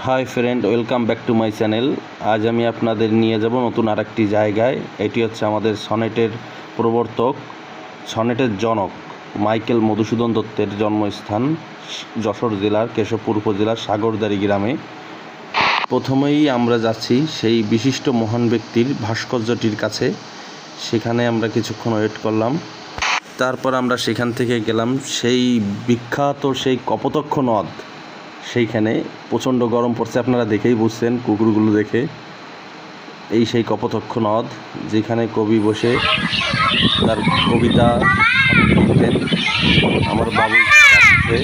Hi friend, welcome back to my channel. আজ আমি আপনাদের নিয়ে যাব নতুন আরেকটি জায়গায়। এটি হচ্ছে আমাদের সনেটের প্রবর্তক, সনেটের জনক মাইকেল মধুসূদন দত্তের জন্মস্থান যশোর জেলার কেশবপুর উপজেলার সাগরদাড়ি গ্রামে। প্রথমেই আমরা যাচ্ছি সেই বিশিষ্ট মহান ব্যক্তির ভাস্কর্যটির কাছে। সেখানে আমরা কিছুক্ষণ ওয়েট করলাম। তারপর আমরা সেখান থেকে গেলাম সেই বিখ্যাত সেই কপোতক্ষ নদ। সেইখানে প্রচণ্ড গরম পড়ছে, আপনারা দেখেই বুঝছেন কুকুরগুলো দেখে। এই সেই কপোতক্ষ নদ, যেখানে কবি বসে তার কবিতা লিখতেন। আমার বাবু কাছে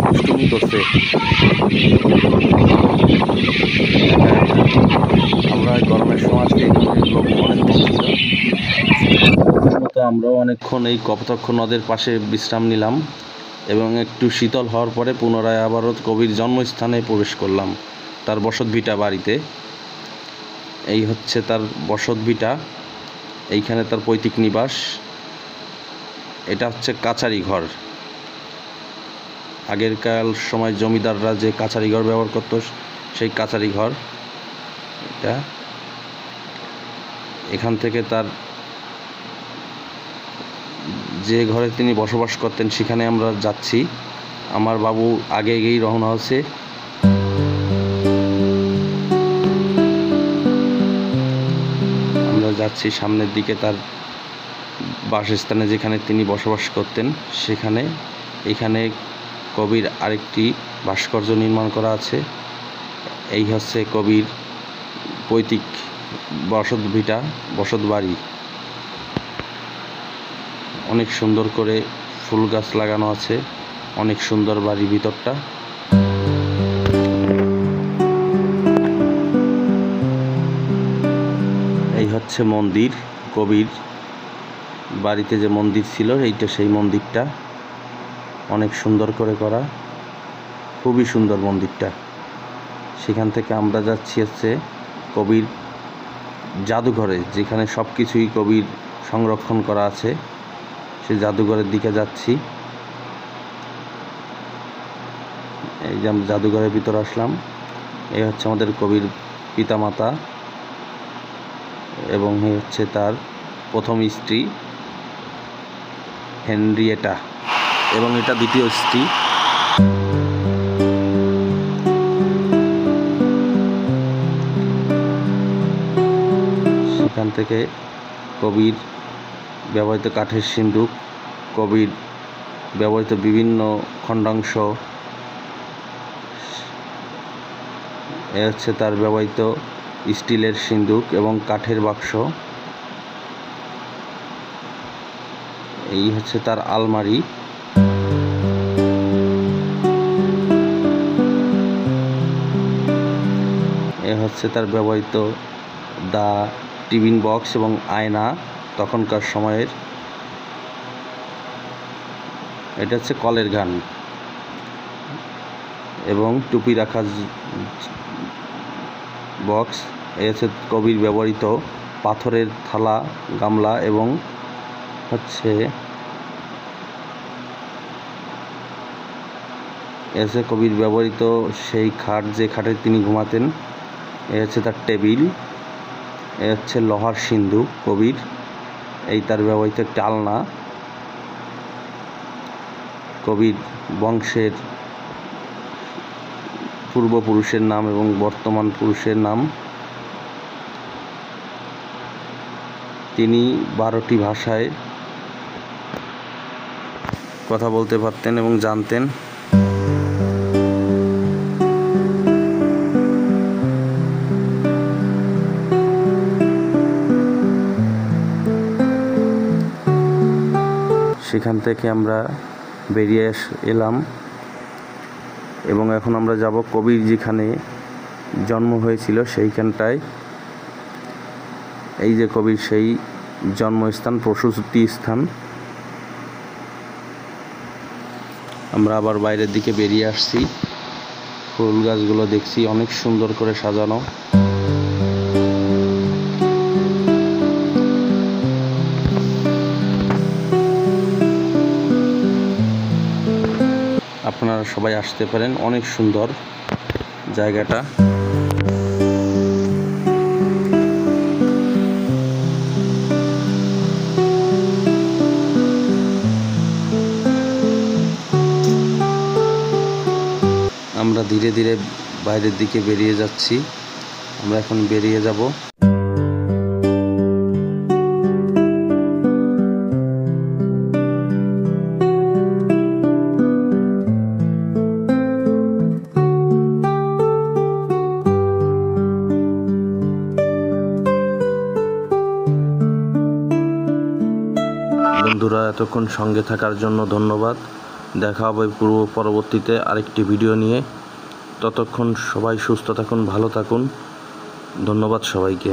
দুষ্টুমি করছে। আমরা গরমের সময় আজকে লোক অনেকক্ষণ ছিল, তো আমরাও অনেকক্ষণ এই কপোতক্ষ নদের পাশে বিশ্রাম নিলাম এবং একটু শীতল হওয়ার পরে পুনরায় আবারও কবির জন্মস্থানে প্রবেশ করলাম, তার বসতভিটা বাড়িতে। এই হচ্ছে তার বসতভিটা, এইখানে তার পৈতৃক নিবাস। এটা হচ্ছে কাছারি ঘর। আগেরকার সময় জমিদাররা যে কাছারি ঘর ব্যবহার করত, সেই কাছারি ঘর এটা। এখান থেকে তার যে ঘরে তিনি বসবাস করতেন সেখানে আমরা যাচ্ছি। আমার বাবু আগে আগেই রওনা হচ্ছে। আমরা যাচ্ছি সামনের দিকে তার বাসস্থানে, যেখানে তিনি বসবাস করতেন সেখানে। এখানে কবির আরেকটি ভাস্কর্য নির্মাণ করা আছে। এই হচ্ছে কবির পৈতৃক বসতভিটা, বসত বাড়ি। অনেক সুন্দর করে ফুল গাছ লাগানো আছে, অনেক সুন্দর বাড়ির ভিতরটা। এই হচ্ছে মন্দির, কবির বাড়িতে যে মন্দির ছিল এইটা সেই মন্দিরটা। অনেক সুন্দর করে করা, খুবই সুন্দর মন্দিরটা। সেখান থেকে আমরা যাচ্ছি হচ্ছে কবির জাদুঘরে, যেখানে সব কিছুই কবির সংরক্ষণ করা আছে। সেই জাদুঘরের দিকে যাচ্ছি। এই যে আমরা জাদুঘরের ভিতরে আসলাম। এই হচ্ছে আমাদের কবির পিতামাতা এবং এই হচ্ছে তার প্রথম স্ত্রী হেনরিয়েটা, এবং এটা দ্বিতীয় স্ত্রী। সেখান থেকে কবির ব্যবহৃত কাঠের সিন্দুক, কবির ব্যবহৃত বিভিন্ন খণ্ডাংশ, এ হচ্ছে তার ব্যবহৃত স্টিলের সিন্দুক এবং কাঠের বাক্স। এই হচ্ছে তার আলমারি। এ হচ্ছে তার ব্যবহৃত দা টিফিন বক্স এবং আয়না তখনকার সময়ের। এটা হচ্ছে কলের ঘান এবং টুপি রাখার বক্স। এই হচ্ছে কবির ব্যবহৃত পাথরের থালা, গামলা এবং হচ্ছে এসে কবির ব্যবহৃত সেই খাট, যে খাটে তিনি ঘুমাতেন। এ হচ্ছে তার টেবিল। এ হচ্ছে লোহার সিন্দুক কবির। এই তার ব্যবহৃত একটি আলনা। কবির বংশের পূর্বপুরুষের নাম এবং বর্তমান পুরুষের নাম। তিনি 12টি ভাষায় কথা বলতে পারতেন এবং জানতেন। সেখান থেকে আমরা বেরিয়ে এলাম এবং এখন আমরা যাব কবির যেখানে জন্ম হয়েছিল সেইখানটায়। এই যে কবির সেই জন্মস্থান, প্রসূতি স্থান। আমরা আবার বাইরের দিকে বেরিয়ে আসছি। ফুল গাছগুলো দেখছি অনেক সুন্দর করে সাজানো। সবাই আসতে পারেন, অনেক সুন্দর জায়গাটা। আমরা ধীরে ধীরে বাইরের দিকে বেরিয়ে যাচ্ছি। আমরা এখন বেরিয়ে যাব। বন্ধুরা, এতক্ষণ সঙ্গে থাকার জন্য ধন্যবাদ। দেখা হবে পরবর্তীতে আরেকটি ভিডিও নিয়ে। ততক্ষণ সবাই সুস্থ থাকুন, ভালো থাকুন। ধন্যবাদ সবাইকে।